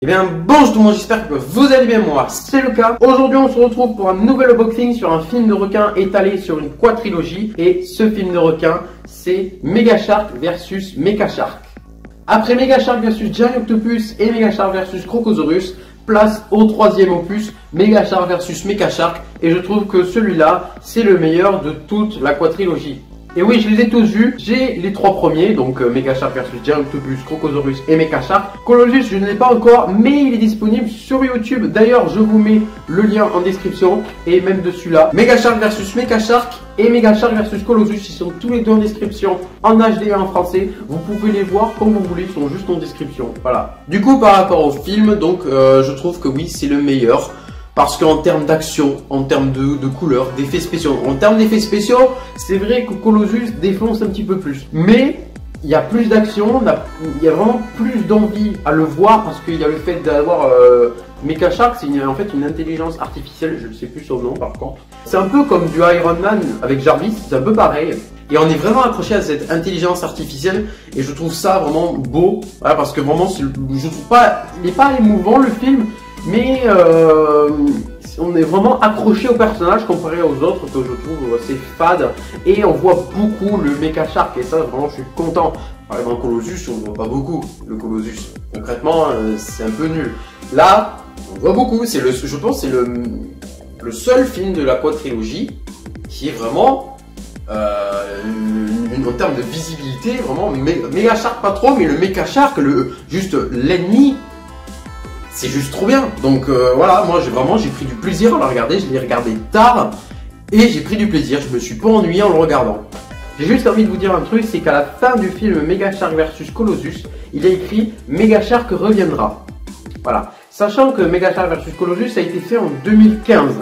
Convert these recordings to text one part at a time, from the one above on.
Eh bien bonjour tout le monde, j'espère que vous allez bien, moi c'est le cas. Aujourd'hui on se retrouve pour un nouvel unboxing sur un film de requin étalé sur une quadrilogie. Et ce film de requin c'est Mega Shark versus Mecha Shark. Après Mega Shark versus Giant Octopus et Mega Shark versus Crocosaurus, place au troisième opus, Mega Shark versus Mecha Shark. Et je trouve que celui-là c'est le meilleur de toute la quadrilogie. Et oui, je les ai tous vus. J'ai les trois premiers, donc Mega Shark versus Giant Octopus, Crocosaurus et Mecha Shark. Colossus, je ne l'ai pas encore, mais il est disponible sur YouTube. D'ailleurs, je vous mets le lien en description et même dessus là. Mega Shark versus Mecha Shark et Mega Shark versus Colossus, ils sont tous les deux en description, en HD et en français. Vous pouvez les voir comme vous voulez, ils sont juste en description. Voilà. Du coup, par rapport au film, donc je trouve que oui, c'est le meilleur. Parce qu'en termes d'action, en termes de couleurs, d'effets spéciaux, en termes d'effets spéciaux, c'est vrai que Colossus défonce un petit peu plus. Mais il y a plus d'action, il y a vraiment plus d'envie à le voir parce qu'il y a le fait d'avoir Mecha Shark, c'est en fait une intelligence artificielle, je ne sais plus son nom par contre. C'est un peu comme du Iron Man avec Jarvis, c'est un peu pareil. Et on est vraiment accroché à cette intelligence artificielle et je trouve ça vraiment beau, voilà, parce que vraiment, je trouve pas, il n'est pas émouvant le film. Mais on est vraiment accroché au personnage comparé aux autres que je trouve assez fade. Et on voit beaucoup le Mecha Shark et ça vraiment je suis content. Par exemple Colossus on voit pas beaucoup le Colossus. Concrètement c'est un peu nul. Là on voit beaucoup. Je pense c'est le seul film de la quadrilogie qui est vraiment en termes de visibilité vraiment Mega Shark pas trop mais le Mecha Shark juste l'ennemi. C'est juste trop bien. Donc voilà, moi j'ai pris du plaisir à le regarder. Je l'ai regardé tard et j'ai pris du plaisir. Je me suis pas ennuyé en le regardant. J'ai juste envie de vous dire un truc, c'est qu'à la fin du film Mega Shark versus Colossus, il y a écrit Mega Shark reviendra. Voilà. Sachant que Mega Shark versus Colossus a été fait en 2015.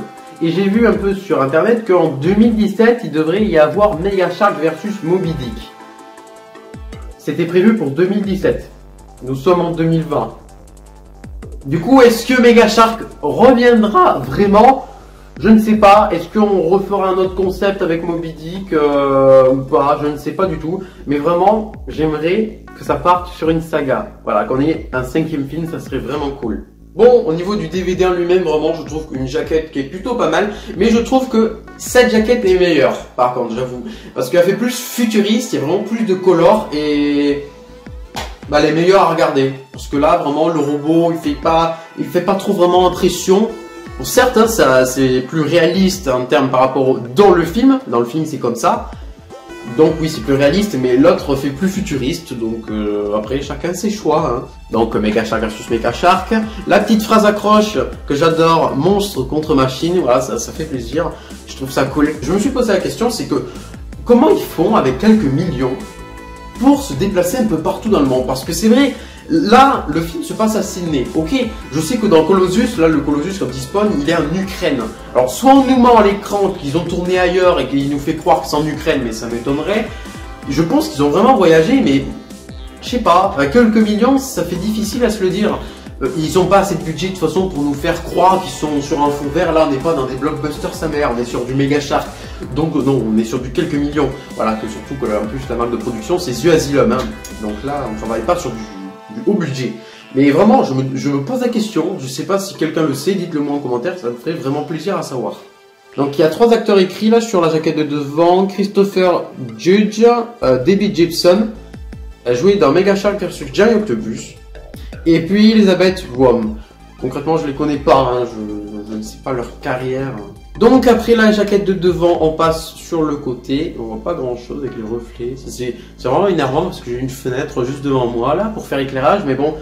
Et j'ai vu un peu sur internet qu'en 2017, il devrait y avoir Mega Shark versus Moby Dick. C'était prévu pour 2017. Nous sommes en 2020. Du coup, est-ce que Mega Shark reviendra vraiment? Je ne sais pas. Est-ce qu'on refera un autre concept avec Moby Dick ou pas? Je ne sais pas du tout. Mais vraiment, j'aimerais que ça parte sur une saga. Voilà, qu'on ait un 5e film, ça serait vraiment cool. Bon, au niveau du DVD en lui-même, vraiment, je trouve une jaquette qui est plutôt pas mal. Mais je trouve que cette jaquette est meilleure, par contre, j'avoue. Parce qu'elle fait plus futuriste, il y a vraiment plus de color et... bah, elle est meilleure à regarder parce que là vraiment le robot il fait pas trop vraiment impression. Bon, certes hein, ça c'est plus réaliste en termes par rapport dans le film c'est comme ça, donc oui c'est plus réaliste, mais l'autre fait plus futuriste, donc après chacun ses choix hein. Donc Mega Shark versus Mecha Shark, la petite phrase accroche que j'adore, monstre contre machine, voilà ça fait plaisir, je trouve ça cool. Je me suis posé la question, c'est que comment ils font avec quelques millions pour se déplacer un peu partout dans le monde? Parce que c'est vrai, là, le film se passe à Sydney. Ok, je sais que dans Colossus, là, le Colossus, quand il spawn, il est en Ukraine. Alors, soit on nous ment à l'écran qu'ils ont tourné ailleurs et qu'il nous fait croire que c'est en Ukraine, mais ça m'étonnerait. Je pense qu'ils ont vraiment voyagé, mais je sais pas, à quelques millions, ça fait difficile à se le dire. Ils n'ont pas assez de budget de toute façon pour nous faire croire qu'ils sont sur un fond vert. Là, on n'est pas dans des blockbusters sa mère, on est sur du Mega Shark. Donc non, on est sur du quelques millions. Voilà, que surtout que en plus la marque de production c'est The Asylum. Hein. Donc là, on ne travaille pas sur du haut budget. Mais vraiment, je me pose la question. Je ne sais pas si quelqu'un le sait, dites-le moi en commentaire, ça me ferait vraiment plaisir à savoir. Donc il y a 3 acteurs écrits là sur la jaquette de devant. Christopher Judge, Debbie Gibson, a joué dans Mega Shark versus Giant Octopus. Et puis Elizabeth Wom. Concrètement, je les connais pas, hein, je ne sais pas leur carrière. Donc après la jaquette de devant, on passe sur le côté. On voit pas grand chose avec les reflets. C'est vraiment énervant parce que j'ai une fenêtre juste devant moi là pour faire éclairage. Mais bon,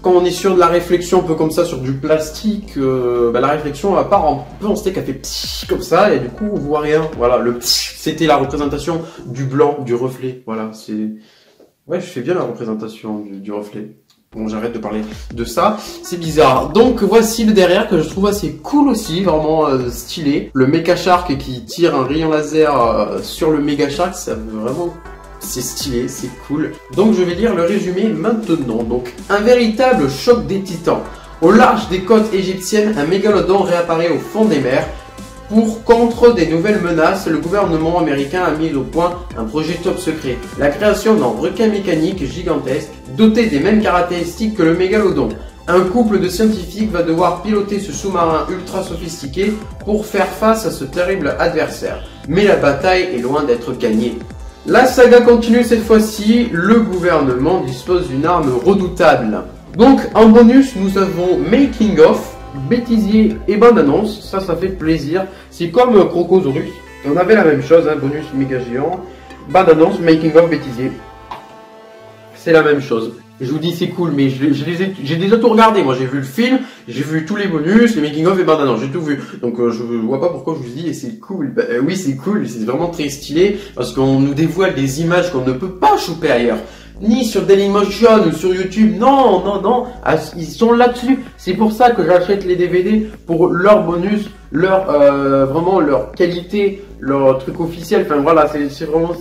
quand on est sur de la réflexion un peu comme ça sur du plastique, bah, la réflexion à part un peu en steak, elle fait p'tit comme ça et du coup on voit rien. Voilà, le p'tit, c'était la représentation du blanc, du reflet. Voilà, c'est... Ouais, je fais bien la représentation du reflet. Bon, j'arrête de parler de ça, c'est bizarre. Donc voici le derrière que je trouve assez cool aussi, vraiment stylé. Le Mecha Shark qui tire un rayon laser sur le Mega Shark, ça vraiment... c'est stylé, c'est cool. Donc je vais lire le résumé maintenant. Donc un véritable choc des titans. Au large des côtes égyptiennes, un mégalodon réapparaît au fond des mers. Pour contre des nouvelles menaces, le gouvernement américain a mis au point un projet top secret. La création d'un requin mécanique gigantesque, doté des mêmes caractéristiques que le mégalodon. Un couple de scientifiques va devoir piloter ce sous-marin ultra sophistiqué pour faire face à ce terrible adversaire. Mais la bataille est loin d'être gagnée. La saga continue cette fois-ci, le gouvernement dispose d'une arme redoutable. Donc en bonus, nous avons Making of, bêtisier et bande-annonce, ça fait plaisir. C'est comme Crocosaurus, on avait la même chose, hein, bonus méga géant, bande-annonce, Making of, bêtisier. C'est la même chose. Je vous dis c'est cool, mais j'ai déjà tout regardé. Moi j'ai vu le film, j'ai vu tous les bonus, les making of et bande-annonce, j'ai tout vu. Donc je vois pas pourquoi je vous dis et c'est cool. Bah, oui c'est cool, c'est vraiment très stylé parce qu'on nous dévoile des images qu'on ne peut pas choper ailleurs. Ni sur Dailymotion ou sur YouTube, non, ah, ils sont là-dessus. C'est pour ça que j'achète les DVD pour leur bonus, vraiment leur qualité, leur truc officiel. Enfin voilà, c'est vraiment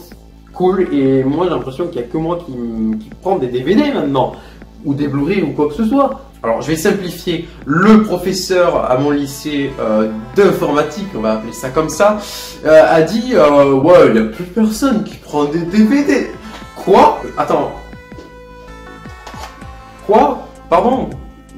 cool. Et moi j'ai l'impression qu'il n'y a que moi qui prend des DVD maintenant, ou des Blu-ray ou quoi que ce soit. Alors je vais simplifier, le professeur à mon lycée d'informatique, on va appeler ça comme ça, a dit ouais il n'y a plus personne qui prend des DVD. Quoi? Attends. Quoi? Pardon?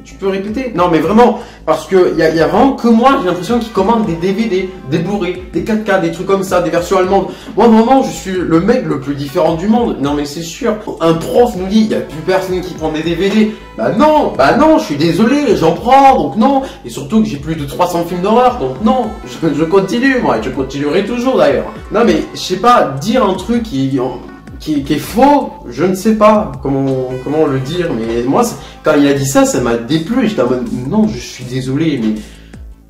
Tu peux répéter? Non mais vraiment, parce que y a vraiment que moi, j'ai l'impression qu'ils commandent des DVD, des Blu-ray, des 4K, des trucs comme ça, des versions allemandes. Moi vraiment, je suis le mec le plus différent du monde. Non mais c'est sûr. Un prof nous dit, il n'y a plus personne qui prend des DVD. Bah non, je suis désolé, j'en prends, donc non. Et surtout que j'ai plus de 300 films d'horreur, donc non. Je continue, moi, et je continuerai toujours d'ailleurs. Non mais, je sais pas, dire un truc qui est faux, je ne sais pas comment le dire, mais moi, quand il a dit ça, ça m'a déplu. J'étais en mode, non, je suis désolé, mais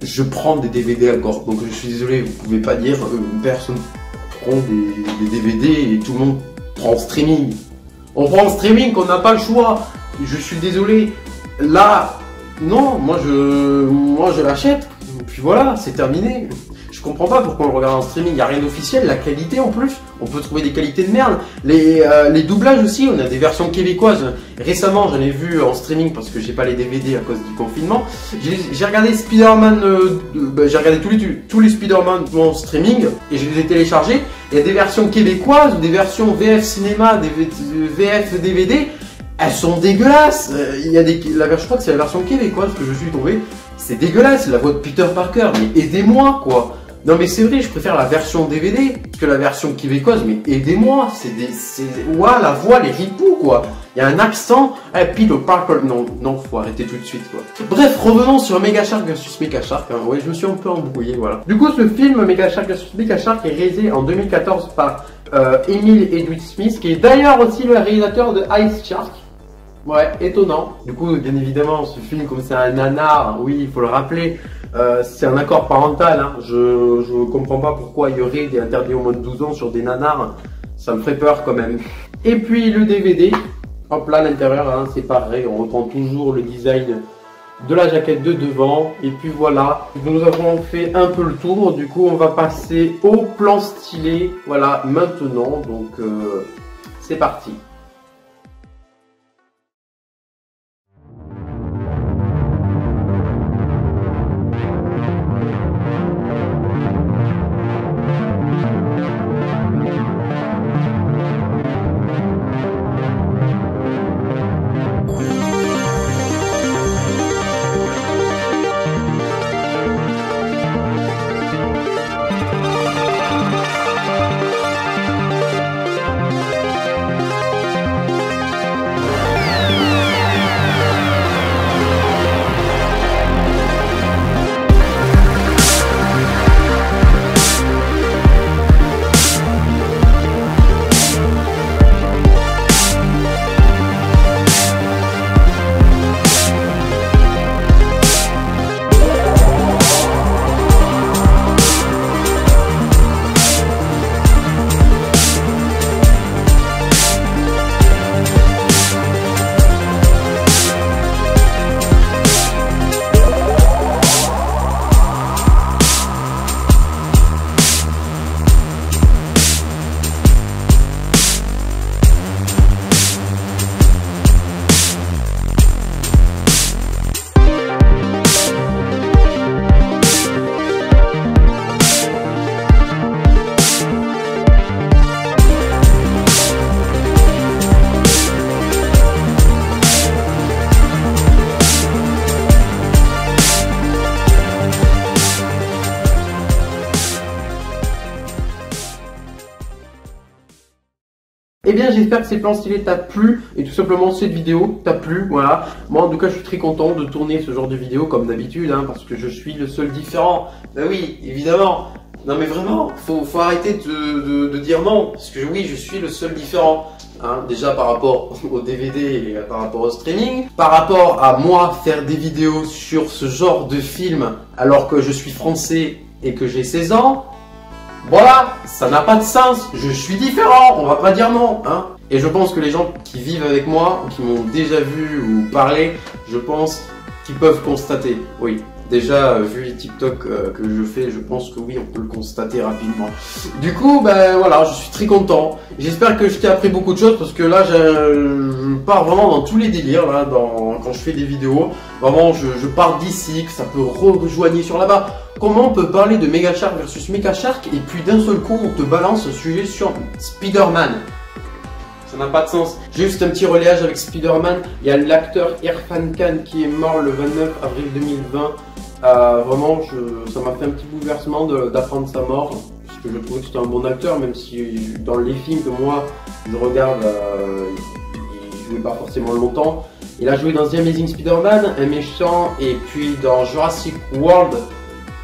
je prends des DVD encore. Donc je suis désolé, vous pouvez pas dire personne prend des DVD et tout le monde prend en streaming. On prend en streaming, qu'on n'a pas le choix. Je suis désolé. Là, non, moi je l'achète. Puis voilà, c'est terminé. Je comprends pas pourquoi on le regarde en streaming, il n'y a rien d'officiel, la qualité en plus, on peut trouver des qualités de merde. Les doublages aussi, on a des versions québécoises. Récemment, j'en ai vu en streaming parce que j'ai pas les DVD à cause du confinement. J'ai regardé Spider-Man, j'ai regardé tous les Spider-Man en streaming et je les ai téléchargés. Il y a des versions québécoises ou des versions VF cinéma, des VF DVD. Elles sont dégueulasses. Je crois que c'est la version québécoise que je suis tombé. C'est dégueulasse, la voix de Peter Parker. Mais aidez-moi quoi. Non mais c'est vrai, je préfère la version DVD que la version québécoise. Mais aidez-moi. Ouah, la voix, les ripoux quoi. Il y a un accent. Peter Parker. Non, faut arrêter tout de suite quoi. Bref, revenons sur Mega Shark vs Mecha Shark. Hein. Ouais, je me suis un peu embrouillé, voilà. Du coup, ce film Mega Shark vs Mecha Shark est réalisé en 2014 par Emile Edwin Smith, qui est d'ailleurs aussi le réalisateur de Ice Shark. Ouais, étonnant. Du coup, bien évidemment, ce film, comme c'est un nanar, oui, il faut le rappeler, c'est un accord parental. Hein. Je comprends pas pourquoi il y aurait des interdits au moins de 12 ans sur des nanars. Ça me ferait peur quand même. Et puis le DVD, hop là, à l'intérieur, hein, c'est pareil, on reprend toujours le design de la jaquette de devant. Et puis voilà, nous avons fait un peu le tour. Du coup, on va passer au plan stylé. Voilà, maintenant, donc c'est parti. Eh bien, j'espère que ces plans stylés t'a plu et tout simplement cette vidéo t'a plu, voilà. Moi, en tout cas, je suis très content de tourner ce genre de vidéo comme d'habitude, hein, parce que je suis le seul différent. Ben oui, évidemment. Non mais vraiment, faut arrêter de dire non, parce que oui, je suis le seul différent. Hein, déjà par rapport au DVD et par rapport au streaming, par rapport à moi faire des vidéos sur ce genre de film alors que je suis français et que j'ai 16 ans. Voilà, ça n'a pas de sens, je suis différent, on va pas dire non, hein. Et je pense que les gens qui vivent avec moi, ou qui m'ont déjà vu ou parlé, je pense qu'ils peuvent constater, oui. Déjà, vu les TikTok que je fais, je pense que oui, on peut le constater rapidement. Du coup, ben voilà, je suis très content. J'espère que je t'ai appris beaucoup de choses parce que là, je pars vraiment dans tous les délires là, quand je fais des vidéos. Vraiment, je pars d'ici, que ça peut rejoigner sur là-bas. Comment on peut parler de Mega Shark versus Mecha Shark et puis d'un seul coup, on te balance un sujet sur Spider-Man? Ça n'a pas de sens. Juste un petit relayage avec Spider-Man. Il y a l'acteur Irfan Khan qui est mort le 29 avril 2020. Vraiment, ça m'a fait un petit bouleversement d'apprendre sa mort. Parce que je trouvais que c'était un bon acteur, même si dans les films que moi je regarde, il jouait pas forcément longtemps. Il a joué dans The Amazing Spider-Man, un méchant, et puis dans Jurassic World,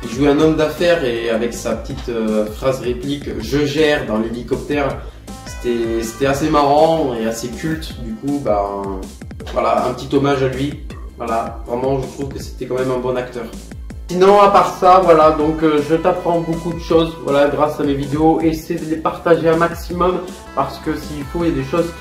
il jouait un homme d'affaires et avec sa petite phrase réplique « Je gère » dans l'hélicoptère. C'était assez marrant et assez culte, du coup, voilà, un petit hommage à lui. Voilà, vraiment, je trouve que c'était quand même un bon acteur. Sinon, à part ça, voilà, donc je t'apprends beaucoup de choses, voilà, grâce à mes vidéos. Essaie de les partager un maximum, parce que s'il faut, il y a des choses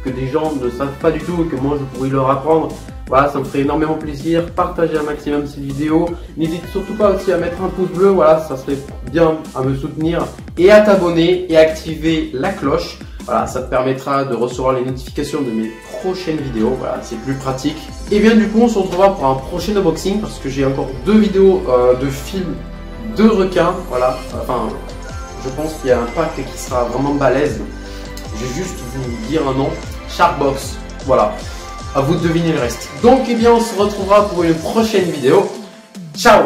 que des gens ne savent pas du tout et que moi, je pourrais leur apprendre. Voilà, ça me ferait énormément plaisir. Partagez un maximum ces vidéos. N'hésite surtout pas aussi à mettre un pouce bleu, voilà, ça serait bien à me soutenir. Et à t'abonner et activer la cloche. Voilà, ça te permettra de recevoir les notifications de mes prochaines vidéos. Voilà, c'est plus pratique. Et bien du coup, on se retrouvera pour un prochain unboxing parce que j'ai encore 2 vidéos de films de requins. Voilà, enfin, je pense qu'il y a un pack qui sera vraiment balèze. Je vais juste vous dire un nom, Sharkbox. Voilà. À vous de deviner le reste. Donc, eh bien, on se retrouvera pour une prochaine vidéo. Ciao!